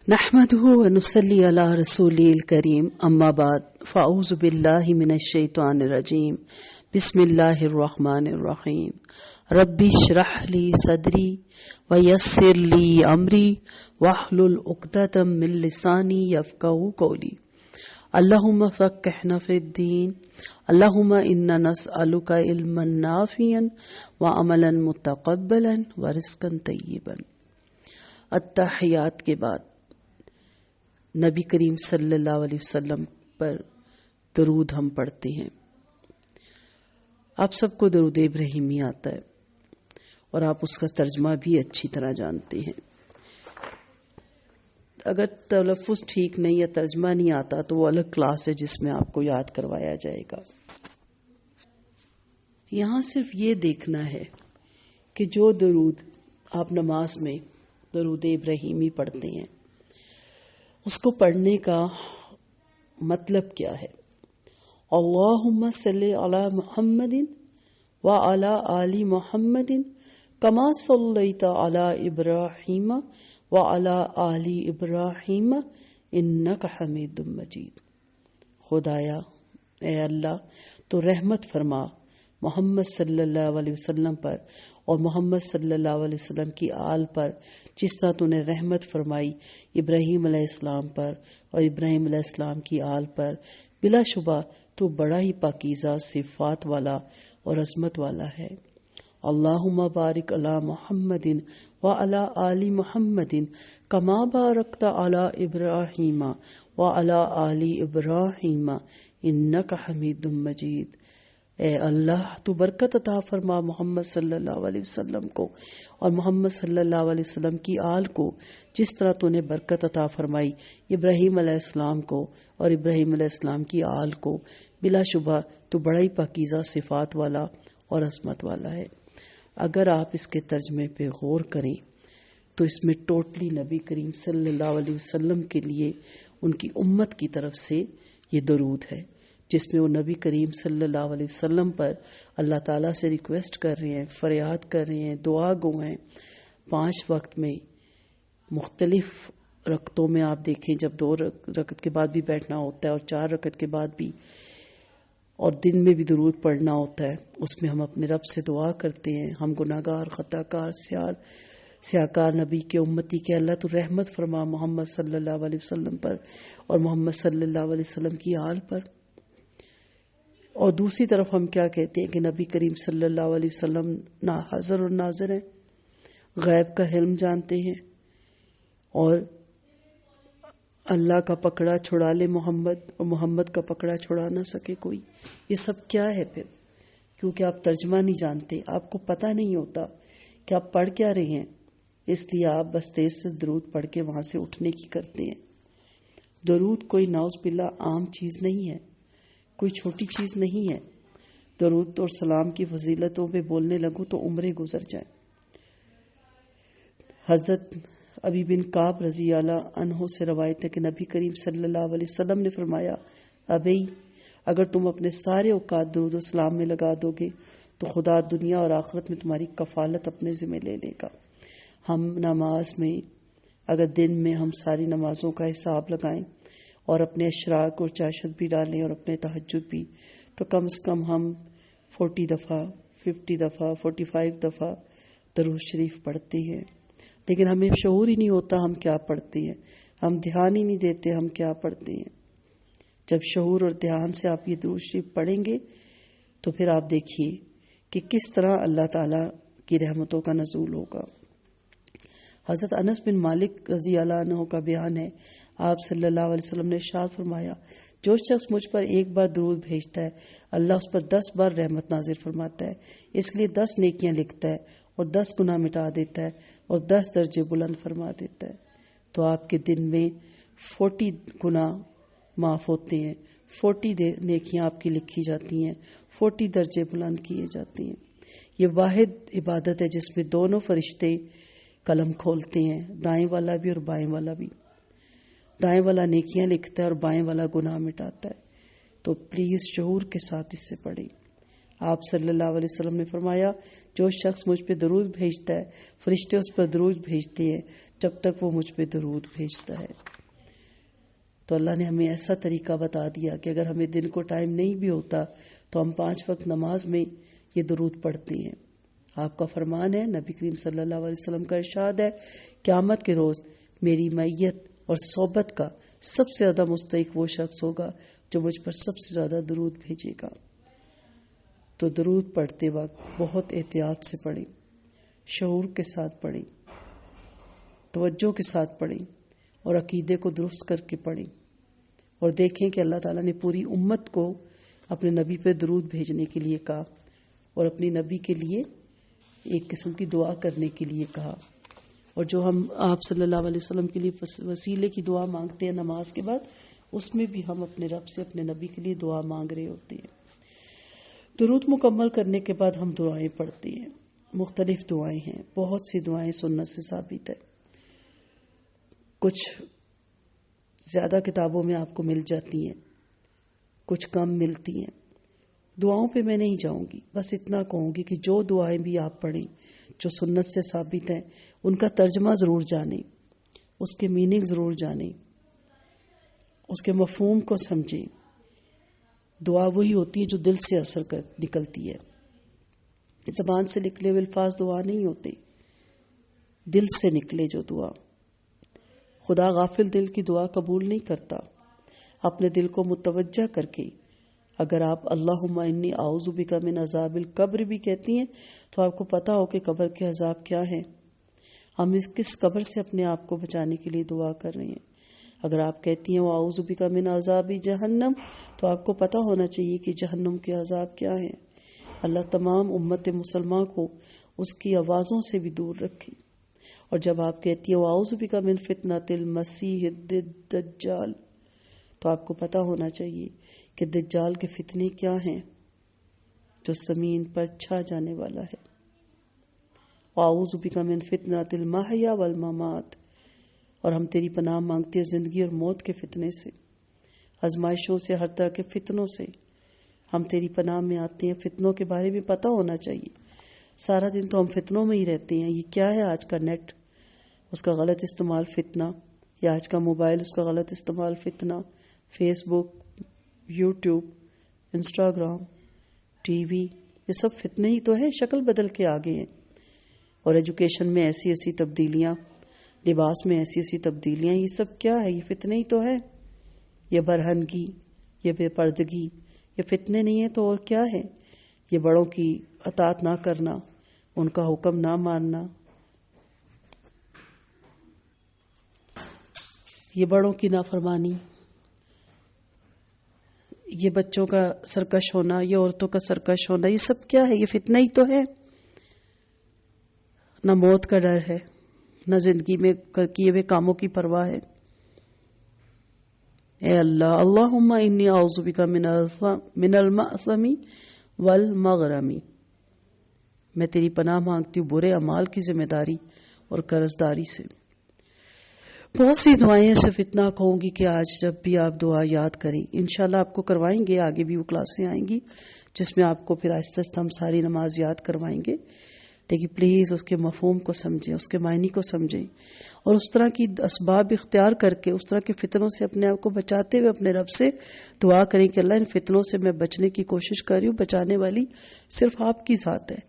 نحمده ونصلي على رسوله الكريم اما بعد فاعوذ بالله من الشيطان الرجيم بسم الله الرحمن الرحيم رب اشرح لي صدري ويسر لي امري واحلل عقدة من لساني يفقهوا قولي اللهم فقهنا في الدين اللهم انا نسألك علما نافعا وعملا متقبلا ورزقا طيبا۔ التحیات کے بعد نبی کریم صلی اللہ علیہ وسلم پر درود ہم پڑھتے ہیں۔ آپ سب کو درود ابراہیمی آتا ہے اور آپ اس کا ترجمہ بھی اچھی طرح جانتے ہیں۔ اگر تلفظ ٹھیک نہیں یا ترجمہ نہیں آتا تو وہ الگ کلاس ہے جس میں آپ کو یاد کروایا جائے گا۔ یہاں صرف یہ دیکھنا ہے کہ جو درود آپ نماز میں درود ابراہیمی پڑھتے ہیں اس کو پڑھنے کا مطلب کیا ہے۔ اللہم صلی علی محمد وعلی آل محمد کما صلیت علی ابراہیم وعلی آل ابراہیم انک حمید مجید۔ خدایا اے اللہ تو رحمت فرما محمد صلی اللہ علیہ وسلم پر اور محمد صلی اللہ علیہ وسلم کی آل پر جس طرح تو نے رحمت فرمائی ابراہیم علیہ السلام پر اور ابراہیم علیہ السلام کی آل پر۔ بلا شبہ تو بڑا ہی پاکیزہ صفات والا اور عظمت والا ہے۔ اللہم بارک علی محمد وعلی آل محمد کما بارکت علی ابراہیم وعلی آل ابراہیم انک حمید مجید۔ اے اللہ تو برکت عطا فرما محمد صلی اللہ علیہ وسلم کو اور محمد صلی اللہ علیہ وسلم کی آل کو جس طرح تو نے برکت عطا فرمائی ابراہیم علیہ السلام کو اور ابراہیم علیہ السلام کی آل کو۔ بلا شبہ تو بڑا ہی پاکیزہ صفات والا اور عظمت والا ہے۔ اگر آپ اس کے ترجمے پہ غور کریں تو اس میں ٹوٹلی نبی کریم صلی اللہ علیہ وسلم کے لیے ان کی امت کی طرف سے یہ درود ہے جس میں وہ نبی کریم صلی اللہ علیہ وسلم پر اللہ تعالیٰ سے ریکویسٹ کر رہے ہیں، فریاد کر رہے ہیں، دعا گو ہیں۔ 5 وقت میں مختلف رکعتوں میں آپ دیکھیں جب 2 رکعت کے بعد بھی بیٹھنا ہوتا ہے اور 4 رکعت کے بعد بھی اور دن میں بھی درود پڑھنا ہوتا ہے، اس میں ہم اپنے رب سے دعا کرتے ہیں۔ ہم گناہگار، خطا کار، سیاکار نبی کے امتی کے اللہ تو رحمت فرما محمد صلی اللہ علیہ وسلم پر اور محمد صلی اللہ علیہ وسلم کی آل پر۔ اور دوسری طرف ہم کیا کہتے ہیں کہ نبی کریم صلی اللہ علیہ وسلم نہ حاضر اور ناظر ہیں، غیب کا علم جانتے ہیں اور اللہ کا پکڑا چھڑا لے محمد اور محمد کا پکڑا چھڑا نہ سکے کوئی۔ یہ سب کیا ہے پھر؟ کیونکہ آپ ترجمہ نہیں جانتے، آپ کو پتہ نہیں ہوتا کہ آپ پڑھ کیا رہے ہیں، اس لیے آپ بس تیز سے درود پڑھ کے وہاں سے اٹھنے کی کرتے ہیں۔ درود کوئی نعوذ باللہ عام چیز نہیں ہے، کوئی چھوٹی چیز نہیں ہے۔ درود اور سلام کی فضیلتوں پہ بولنے لگوں تو عمریں گزر جائیں۔ حضرت ابی بن کعب رضی اللہ عنہ سے روایت ہے کہ نبی کریم صلی اللہ علیہ وسلم نے فرمایا، ابی اگر تم اپنے سارے اوقات درود و سلام میں لگا دو گے تو خدا دنیا اور آخرت میں تمہاری کفالت اپنے ذمہ لے لے گا۔ ہم نماز میں اگر دن میں ہم ساری نمازوں کا حساب لگائیں اور اپنے اشراق اور چاشت بھی ڈالیں اور اپنے تہجد بھی، تو کم از کم ہم 40 دفعہ 50 دفعہ 45 دفعہ درود شریف پڑھتے ہیں، لیکن ہمیں شعور ہی نہیں ہوتا ہم کیا پڑھتے ہیں، ہم دھیان ہی نہیں دیتے ہم کیا پڑھتے ہیں۔ جب شعور اور دھیان سے آپ یہ درود شریف پڑھیں گے تو پھر آپ دیکھیے کہ کس طرح اللہ تعالیٰ کی رحمتوں کا نزول ہوگا۔ حضرت انس بن مالک رضی اللہ عنہ کا بیان ہے، آپ صلی اللہ علیہ وسلم نے ارشاد فرمایا، جو شخص مجھ پر ایک بار درود بھیجتا ہے اللہ اس پر 10 بار رحمت نازل فرماتا ہے، اس لیے 10 نیکیاں لکھتا ہے اور 10 گناہ مٹا دیتا ہے اور 10 درجے بلند فرما دیتا ہے۔ تو آپ کے دن میں 40 گناہ معاف ہوتے ہیں، 40 نیکیاں آپ کی لکھی جاتی ہیں، 40 درجے بلند کیے جاتے ہیں۔ یہ واحد عبادت ہے جس میں دونوں فرشتے قلم کھولتے ہیں، دائیں والا بھی اور بائیں والا بھی۔ دائیں والا نیکیاں لکھتا ہے اور بائیں والا گناہ مٹاتا ہے۔ تو پلیز شعور کے ساتھ اس سے پڑھیں۔ آپ صلی اللہ علیہ وسلم نے فرمایا، جو شخص مجھ پہ درود بھیجتا ہے فرشتے اس پر درود بھیجتے ہیں، جب تک وہ مجھ پہ درود بھیجتا ہے. تو اللہ نے ہمیں ایسا طریقہ بتا دیا کہ اگر ہمیں دن کو ٹائم نہیں بھی ہوتا تو ہم 5 وقت نماز میں یہ درود پڑھتے ہیں. آپ کا فرمان ہے، نبی کریم صلی اللہ علیہ وسلم کا ارشاد ہے، قیامت کے روز میری معیت اور صحبت کا سب سے زیادہ مستحق وہ شخص ہوگا جو مجھ پر سب سے زیادہ درود بھیجے گا. تو درود پڑھتے وقت بہت احتیاط سے پڑھیں، شعور کے ساتھ پڑھیں، توجہ کے ساتھ پڑھیں اور عقیدے کو درست کر کے پڑھیں، اور دیکھیں کہ اللہ تعالیٰ نے پوری امت کو اپنے نبی پہ درود بھیجنے کے لیے کہا اور اپنی نبی کے لیے ایک قسم کی دعا کرنے کے لیے کہا. اور جو ہم آپ صلی اللہ علیہ وسلم کے لیے وسیلے کی دعا مانگتے ہیں نماز کے بعد، اس میں بھی ہم اپنے رب سے اپنے نبی کے لیے دعا مانگ رہے ہوتے ہیں. درود مکمل کرنے کے بعد ہم دعائیں پڑھتے ہیں. مختلف دعائیں ہیں، بہت سی دعائیں سنت سے ثابت ہے. کچھ زیادہ کتابوں میں آپ کو مل جاتی ہیں، کچھ کم ملتی ہیں. دعاؤں پہ میں نہیں جاؤں گی، بس اتنا کہوں گی کہ جو دعائیں بھی آپ پڑھیں جو سنت سے ثابت ہیں ان کا ترجمہ ضرور جانیں، اس کے میننگ ضرور جانیں، اس کے مفہوم کو سمجھیں. دعا وہی ہوتی ہے جو دل سے اثر کر نکلتی ہے. زبان سے نکلے ہوئے الفاظ دعا نہیں ہوتے، دل سے نکلے جو دعا. خدا غافل دل کی دعا قبول نہیں کرتا. اپنے دل کو متوجہ کر کے اگر آپ اللہم انی اعوذ بک من عذاب القبر بھی کہتی ہیں تو آپ کو پتا ہو کہ قبر کے عذاب کیا ہیں. ہم کس قبر سے اپنے آپ کو بچانے کے لیے دعا کر رہے ہیں. اگر آپ کہتی ہیں اعوذ بک من عذاب جہنم تو آپ کو پتا ہونا چاہیے کہ جہنم کے عذاب کیا ہیں. اللہ تمام امت مسلمہ کو اس کی آوازوں سے بھی دور رکھے. اور جب آپ کہتی ہیں اعوذ بک من فتنۃ المسیح الدجال تو آپ کو پتا ہونا چاہیے کہ دجال کے فتنے کیا ہیں جو زمین پر چھا جانے والا ہے. اعوذ بک من فتنۃ المحیا والممات، اور ہم تیری پناہ مانگتے ہیں زندگی اور موت کے فتنے سے، آزمائشوں سے، ہر طرح کے فتنوں سے ہم تیری پناہ میں آتے ہیں. فتنوں کے بارے میں پتہ ہونا چاہیے. سارا دن تو ہم فتنوں میں ہی رہتے ہیں. یہ کیا ہے آج کا نیٹ، اس کا غلط استعمال فتنہ، یا آج کا موبائل، اس کا غلط استعمال فتنہ، فیس بک، یوٹیوب، انسٹاگرام، ٹی وی، یہ سب فتنے ہی تو ہیں، شکل بدل کے آگے ہیں. اور ایجوکیشن میں ایسی ایسی تبدیلیاں، لباس میں ایسی ایسی تبدیلیاں، یہ سب کیا ہے؟ یہ فتنے ہی تو ہے. یہ برہنگی، یہ بے پردگی، یہ فتنے نہیں ہیں تو اور کیا ہے؟ یہ بڑوں کی اطاعت نہ کرنا، ان کا حکم نہ ماننا، یہ بڑوں کی نافرمانی، یہ بچوں کا سرکش ہونا، یہ عورتوں کا سرکش ہونا، یہ سب کیا ہے؟ یہ فتنہ ہی تو ہے. نہ موت کا ڈر ہے، نہ زندگی میں کیے ہوئے کاموں کی پرواہ ہے. اے اللہ، اللہم انی اعوذ بک من المأثم والمغرم، میں تیری پناہ مانگتی ہوں برے اعمال کی ذمہ داری اور قرض داری سے. بہت سی دعائیں صرف اتنا کہوں گی کہ آج جب بھی آپ دعا یاد کریں، انشاءاللہ آپ کو کروائیں گے، آگے بھی وہ کلاسیں آئیں گی جس میں آپ کو پھر آہستہ آہستہ ہم ساری نماز یاد کروائیں گے. لیکن پلیز اس کے مفہوم کو سمجھیں، اس کے معنی کو سمجھیں، اور اس طرح کی اسباب اختیار کر کے اس طرح کے فتنوں سے اپنے آپ کو بچاتے ہوئے اپنے رب سے دعا کریں کہ اللہ ان فتنوں سے میں بچنے کی کوشش کر رہی ہوں، بچانے والی صرف آپ کی ذات ہے.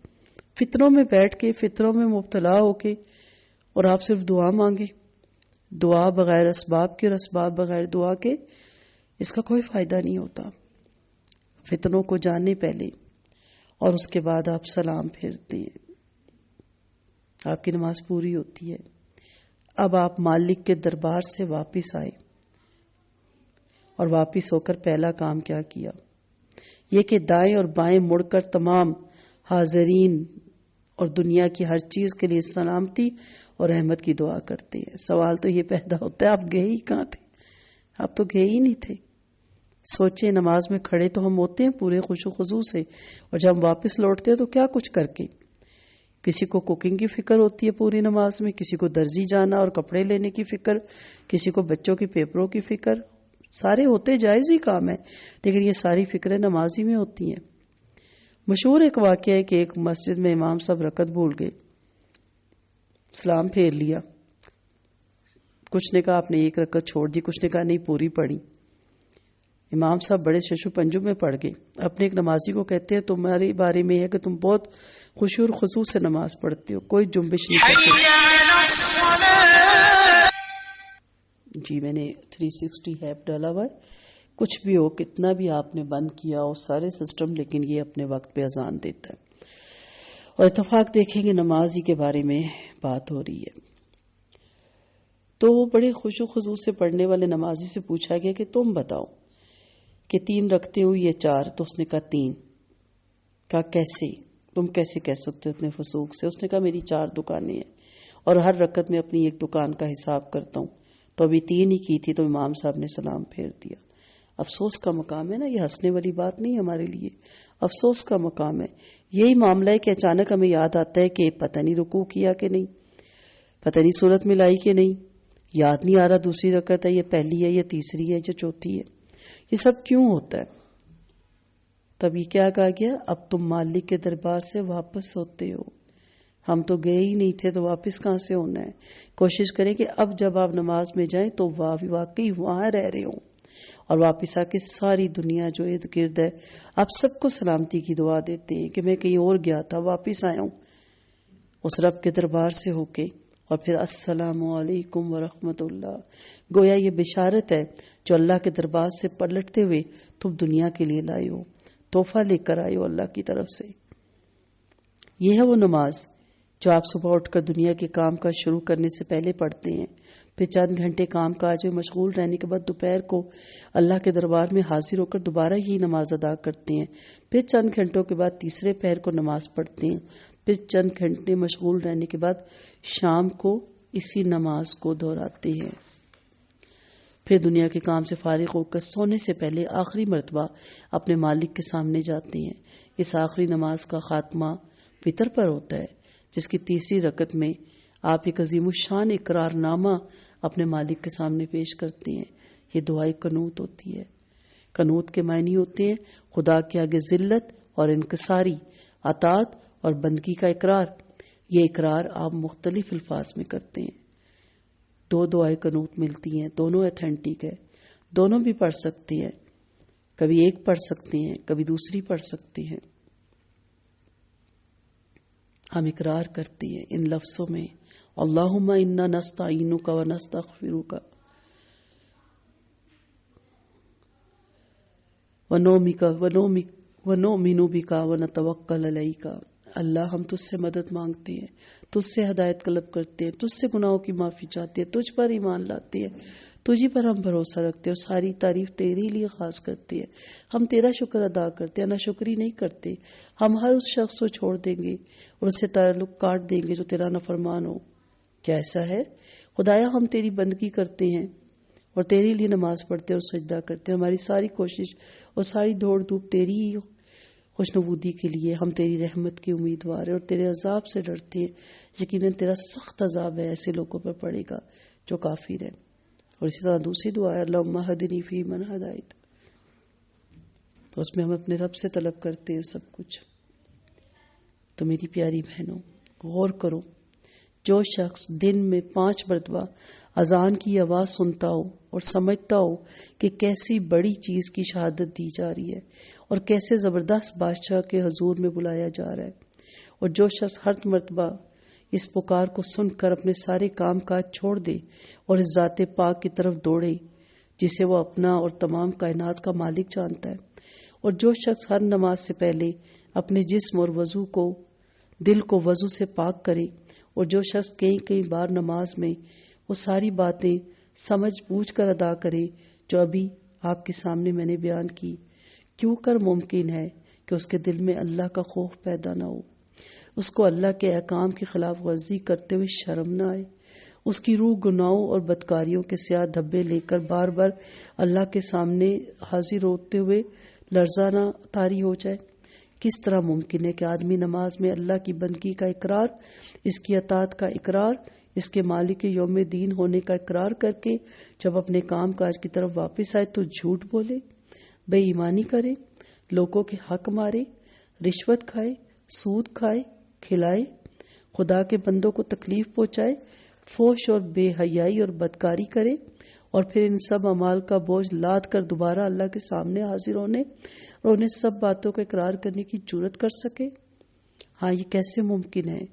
فتنوں میں بیٹھ کے، فتنوں میں مبتلا ہو کے اور آپ صرف دعا مانگیں، دعا بغیر اسباب کے اور اسباب بغیر دعا کے، اس کا کوئی فائدہ نہیں ہوتا. فتنوں کو جانیں پہلے، اور اس کے بعد آپ سلام پھیرتے ہیں، آپ کی نماز پوری ہوتی ہے. اب آپ مالک کے دربار سے واپس آئے، اور واپس ہو کر پہلا کام کیا کیا؟ یہ کہ دائیں اور بائیں مڑ کر تمام حاضرین اور دنیا کی ہر چیز کے لیے سلامتی اور رحمت کی دعا کرتے ہیں. سوال تو یہ پیدا ہوتا ہے آپ گئے ہی کہاں تھے؟ آپ تو گئے ہی نہیں تھے. سوچیں، نماز میں کھڑے تو ہم ہوتے ہیں پورے خوش و خضوع سے، اور جب ہم واپس لوٹتے ہیں تو کیا کچھ کر کے. کسی کو کوکنگ کی فکر ہوتی ہے پوری نماز میں، کسی کو درزی جانا اور کپڑے لینے کی فکر، کسی کو بچوں کی پیپروں کی فکر. سارے ہوتے جائز ہی کام ہے، لیکن یہ ساری فکریں نمازی میں ہوتی ہیں. مشہور ایک واقعہ ہے کہ ایک مسجد میں امام صاحب رکعت بھول گئے، سلام پھیر لیا، کچھ نے کہا آپ نے ایک رکعت چھوڑ دی، کچھ نے کہا نہیں پوری پڑھی. امام صاحب بڑے ششو پنجو میں پڑھ گئے. اپنے ایک نمازی کو کہتے ہیں تمہارے بارے میں ہے کہ تم بہت خوشی اور خضوع سے نماز پڑھتے ہو، کوئی جنبش نہیں کرتے. جی میں نے 360 ایپ ڈالا ہوا ہے. کچھ بھی ہو، کتنا بھی آپ نے بند کیا ہو سارے سسٹم، لیکن یہ اپنے وقت پہ اذان دیتا ہے. اور اتفاق دیکھیں گے نماز ہی کے بارے میں بات ہو رہی ہے. تو وہ بڑے خشوع خضوع سے پڑھنے والے نمازی سے پوچھا گیا کہ تم بتاؤ کہ 3 رکھتے ہو یا 4؟ تو اس نے کہا 3. کہا کیسے، تم کیسے کہہ سکتے ہو اتنے فسوق سے؟ اس نے کہا میری 4 دکانیں ہیں اور ہر رکعت میں اپنی ایک دکان کا حساب کرتا ہوں. تو ابھی 3 ہی کی تھی تو امام صاحب نے سلام پھیر دیا. افسوس کا مقام ہے نا، یہ ہنسنے والی بات نہیں ہمارے لیے، افسوس کا مقام ہے. یہی معاملہ ہے کہ اچانک ہمیں یاد آتا ہے کہ پتہ نہیں رکوع کیا کہ نہیں، پتہ نہیں سورت ملائی کہ نہیں، یاد نہیں آ رہا دوسری رکعت ہے یا پہلی ہے یا تیسری ہے یا چوتھی ہے. یہ سب کیوں ہوتا ہے؟ تب یہ کیا کہا گیا؟ اب تم مالک کے دربار سے واپس ہوتے ہو. ہم تو گئے ہی نہیں تھے تو واپس کہاں سے ہونا ہے؟ کوشش کریں کہ اب جب آپ نماز میں جائیں تو واقعی وہاں رہ رہے ہوں، اور واپس آ کے ساری دنیا جو ارد گرد ہے آپ سب کو سلامتی کی دعا دیتے ہیں کہ میں کہیں اور گیا تھا واپس آیا ہوں اس رب کے دربار سے ہو کے. اور پھر السلام علیکم ورحمۃ اللہ. گویا یہ بشارت ہے جو اللہ کے دربار سے پلٹتے ہوئے تم دنیا کے لیے لائے ہو، تحفہ لے کر آئے ہو اللہ کی طرف سے. یہ ہے وہ نماز جو آپ صبح اٹھ کر دنیا کے کام کاج شروع کرنے سے پہلے پڑھتے ہیں، پھر چند گھنٹے کام کاج میں مشغول رہنے کے بعد دوپہر کو اللہ کے دربار میں حاضر ہو کر دوبارہ یہی نماز ادا کرتے ہیں، پھر چند گھنٹوں کے بعد تیسرے پہر کو نماز پڑھتے ہیں، پھر چند گھنٹے مشغول رہنے کے بعد شام کو اسی نماز کو دہراتے ہیں. پھر دنیا کے کام سے فارغ ہو کر سونے سے پہلے آخری مرتبہ اپنے مالک کے سامنے جاتے ہیں. اس آخری نماز کا خاتمہ وتر پر ہوتا ہے، جس کی تیسری رکعت میں آپ ایک عظیم الشان اقرار نامہ اپنے مالک کے سامنے پیش کرتے ہیں. یہ دعائے قنوت ہوتی ہے. قنوت کے معنی ہوتے ہیں خدا کے آگے ذلت اور انکساری، اطاعت اور بندگی کا اقرار. یہ اقرار آپ مختلف الفاظ میں کرتے ہیں. 2 دعائے قنوت ملتی ہیں، دونوں ایتھینٹک ہے، دونوں بھی پڑھ سکتے ہیں. کبھی ایک پڑھ سکتے ہیں، کبھی دوسری پڑھ سکتے ہیں. ہم اقرار کرتے ہیں ان لفظوں میں اللہم انا نستعینک و نستغفرک ونؤمن بک ونتوکل علیک. اللہ ہم تجھ سے مدد مانگتے ہیں، تجھ سے ہدایت طلب کرتے ہیں، تجھ سے گناہوں کی معافی چاہتے ہیں، تجھ پر ایمان لاتے ہیں، تجھی پر ہم بھروسہ رکھتے ہیں اور ساری تعریف تیرے لیے خاص کرتے ہیں. ہم تیرا شکر ادا کرتے ہیں، ناشکری نہیں کرتے. ہم ہر اس شخص کو چھوڑ دیں گے اور اس سے تعلق کاٹ دیں گے جو تیرا نافرمان ہو. کیا ایسا ہے؟ خدایا ہم تیری بندگی کرتے ہیں اور تیرے لیے نماز پڑھتے ہیں اور سجدہ کرتے ہیں. ہماری ساری کوشش اور ساری دوڑ دھوپ تیری ہی خوشنودی کے لیے. ہم تیری رحمت کے امیدوار ہیں اور تیرے عذاب سے ڈرتے ہیں. یقیناً تیرا سخت عذاب ہے ایسے لوگوں پر پڑے گا جو کافر ہیں. اور اسی طرح دوسری دعا ہے اللہم اہدنی فیمن ہدیت. تو اس میں ہم اپنے رب سے طلب کرتے ہیں سب کچھ. تو میری پیاری بہنوں غور کرو، جو شخص دن میں 5 مرتبہ اذان کی آواز سنتا ہو اور سمجھتا ہو کہ کیسی بڑی چیز کی شہادت دی جا رہی ہے اور کیسے زبردست بادشاہ کے حضور میں بلایا جا رہا ہے، اور جو شخص ہر مرتبہ اس پکار کو سن کر اپنے سارے کام کاج چھوڑ دے اور اس ذات پاک کی طرف دوڑے جسے وہ اپنا اور تمام کائنات کا مالک جانتا ہے، اور جو شخص ہر نماز سے پہلے اپنے جسم اور وضو کو دل کو وضو سے پاک کرے، اور جو شخص کئی بار نماز میں وہ ساری باتیں سمجھ بوجھ کر ادا کرے جو ابھی آپ کے سامنے میں نے بیان کی، کیوں کر ممکن ہے کہ اس کے دل میں اللہ کا خوف پیدا نہ ہو، اس کو اللہ کے احکام کی خلاف ورزی کرتے ہوئے شرم نہ آئے، اس کی روح گناہوں اور بدکاریوں کے سیاہ دھبے لے کر بار بار اللہ کے سامنے حاضر ہوتے ہوئے لرزہ نہ طاری ہو جائے؟ کس طرح ممکن ہے کہ آدمی نماز میں اللہ کی بندگی کا اقرار، اس کی اطاعت کا اقرار، اس کے مالک یوم دین ہونے کا اقرار کر کے جب اپنے کام کاج کی طرف واپس آئے تو جھوٹ بولے، بے ایمانی کرے، لوگوں کے حق مارے، رشوت کھائے، سود کھائے، کھلائے، خدا کے بندوں کو تکلیف پہنچائے، فحش اور بے حیائی اور بدکاری کرے اور پھر ان سب اعمال کا بوجھ لاد کر دوبارہ اللہ کے سامنے حاضر ہونے اور انہیں سب باتوں کا اقرار کرنے کی جرات کر سکے؟ ہاں، یہ کیسے ممکن ہے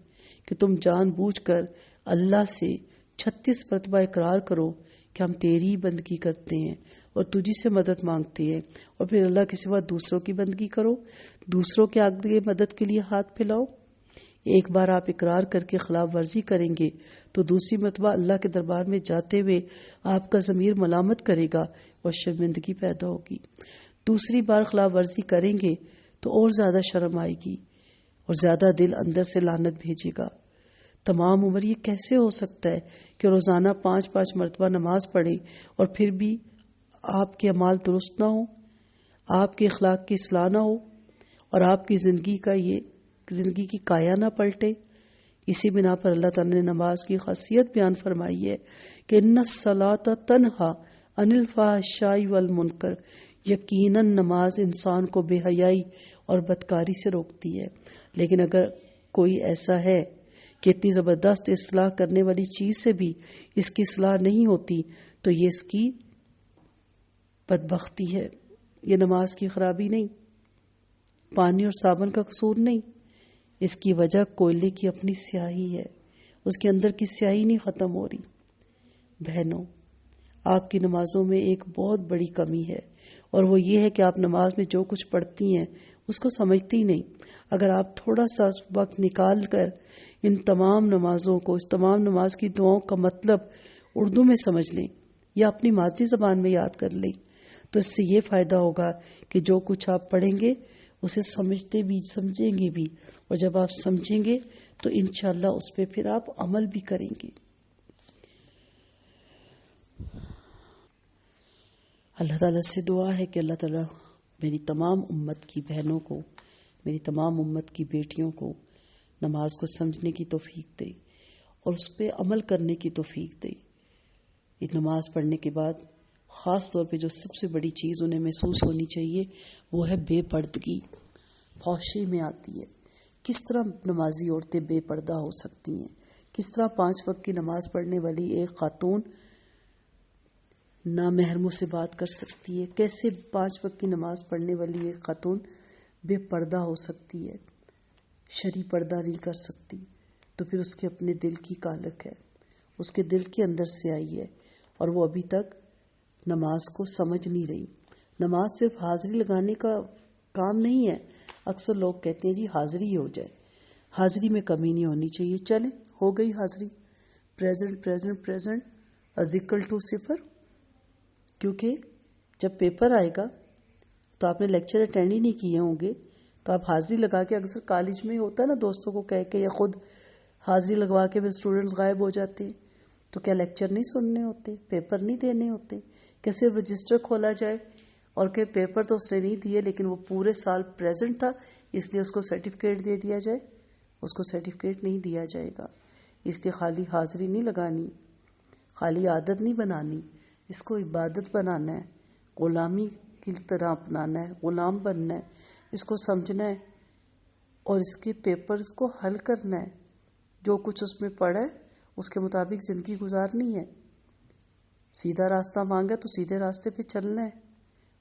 کہ تم جان بوجھ کر اللہ سے 36 مرتبہ اقرار کرو کہ ہم تیری بندگی کرتے ہیں اور تجھی سے مدد مانگتے ہیں، اور پھر اللہ کے سوا دوسروں کی بندگی کرو، دوسروں کے آگے مدد کے لیے ہاتھ پھیلاؤ؟ ایک بار آپ اقرار کر کے خلاف ورزی کریں گے تو دوسری مرتبہ اللہ کے دربار میں جاتے ہوئے آپ کا ضمیر ملامت کرے گا اور شرمندگی پیدا ہوگی۔ دوسری بار خلاف ورزی کریں گے تو اور زیادہ شرم آئے گی اور زیادہ دل اندر سے لعنت بھیجے گا۔ تمام عمر یہ کیسے ہو سکتا ہے کہ روزانہ 5 مرتبہ نماز پڑھیں اور پھر بھی آپ کے اعمال درست نہ ہوں، آپ کے اخلاق کی اصلاح نہ ہو اور آپ کی زندگی کی کایا نہ پلٹے؟ اسی بنا پر اللہ تعالیٰ نے نماز کی خاصیت بیان فرمائی ہے کہ ان الصلاۃ تنہا عن الفحشاء والمنکر، یقیناً نماز انسان کو بے حیائی اور بدکاری سے روکتی ہے۔ لیکن اگر کوئی ایسا ہے کہ اتنی زبردست اصلاح کرنے والی چیز سے بھی اس کی اصلاح نہیں ہوتی تو یہ اس کی بدبختی ہے۔ یہ نماز کی خرابی نہیں، پانی اور صابن کا قصور نہیں، اس کی وجہ کوئلے کی اپنی سیاہی ہے، اس کے اندر کی سیاہی نہیں ختم ہو رہی۔ بہنوں، آپ کی نمازوں میں ایک بہت بڑی کمی ہے، اور وہ یہ ہے کہ آپ نماز میں جو کچھ پڑھتی ہیں اس کو سمجھتی ہی نہیں۔ اگر آپ تھوڑا سا وقت نکال کر ان تمام نمازوں کو، اس تمام نماز کی دعاؤں کا مطلب اردو میں سمجھ لیں یا اپنی مادری زبان میں یاد کر لیں تو اس سے یہ فائدہ ہوگا کہ جو کچھ آپ پڑھیں گے اسے سمجھیں گے بھی، اور جب آپ سمجھیں گے تو انشاءاللہ اس پہ پھر آپ عمل بھی کریں گے۔ اللہ تعالیٰ سے دعا ہے کہ اللہ تعالیٰ میری تمام امت کی بہنوں کو، میری تمام امت کی بیٹیوں کو نماز کو سمجھنے کی توفیق دے اور اس پہ عمل کرنے کی توفیق دے۔ یہ نماز پڑھنے کے بعد خاص طور پہ جو سب سے بڑی چیز انہیں محسوس ہونی چاہیے وہ ہے بے پردگی۔ فحشی میں آتی ہے، کس طرح نمازی عورتیں بے پردہ ہو سکتی ہیں، کس طرح 5 وقت کی نماز پڑھنے والی ایک خاتون نامحرموں سے بات کر سکتی ہے، کیسے 5 وقت کی نماز پڑھنے والی ایک خاتون بے پردہ ہو سکتی ہے، شرعی پردہ نہیں کر سکتی، تو پھر اس کے اپنے دل کی کالک ہے، اس کے دل کے اندر سے آئی ہے اور وہ ابھی تک نماز کو سمجھ نہیں رہی۔ نماز صرف حاضری لگانے کا کام نہیں ہے۔ اکثر لوگ کہتے ہیں جی حاضری ہو جائے، حاضری میں کمی نہیں ہونی چاہیے۔ چلیں، ہو گئی حاضری، پریزنٹ از اکول ٹو 0، کیونکہ جب پیپر آئے گا تو آپ نے لیکچر اٹینڈ ہی نہیں کیے ہوں گے، تو آپ حاضری لگا کے، اکثر کالج میں ہوتا ہے نا، دوستوں کو کہہ کے یا خود حاضری لگوا کے پھر اسٹوڈنٹس غائب ہو جاتے ہیں، تو کیا لیکچر نہیں سننے ہوتے، پیپر نہیں دینے ہوتے؟ کہ صرف رجسٹر کھولا جائے اور کہ پیپر تو اس نے نہیں دیے لیکن وہ پورے سال پریزنٹ تھا اس لیے اس کو سرٹیفکیٹ دے دیا جائے؟ اس کو سرٹیفکیٹ نہیں دیا جائے گا۔ اس لیے خالی حاضری نہیں لگانی، خالی عادت نہیں بنانی، اس کو عبادت بنانا ہے، غلامی کی طرح اپنانا ہے، غلام بننا ہے، اس کو سمجھنا ہے اور اس کے پیپرز کو حل کرنا ہے۔ جو کچھ اس میں پڑھا ہے اس کے مطابق زندگی گزارنی ہے۔ سیدھا راستہ مانگا تو سیدھے راستے پہ چلنا ہے،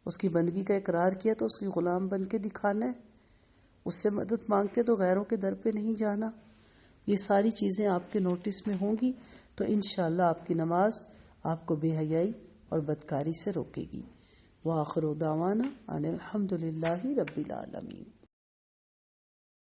اس کی بندگی کا اقرار کیا تو اس کی غلام بن کے دکھانا ہے، اس سے مدد مانگتے تو غیروں کے در پہ نہیں جانا۔ یہ ساری چیزیں آپ کے نوٹس میں ہوں گی تو انشاءاللہ آپ کی نماز آپ کو بے حیائی اور بدکاری سے روکے گی۔ وآخر دعوانا ان الحمد للہ رب العالمین۔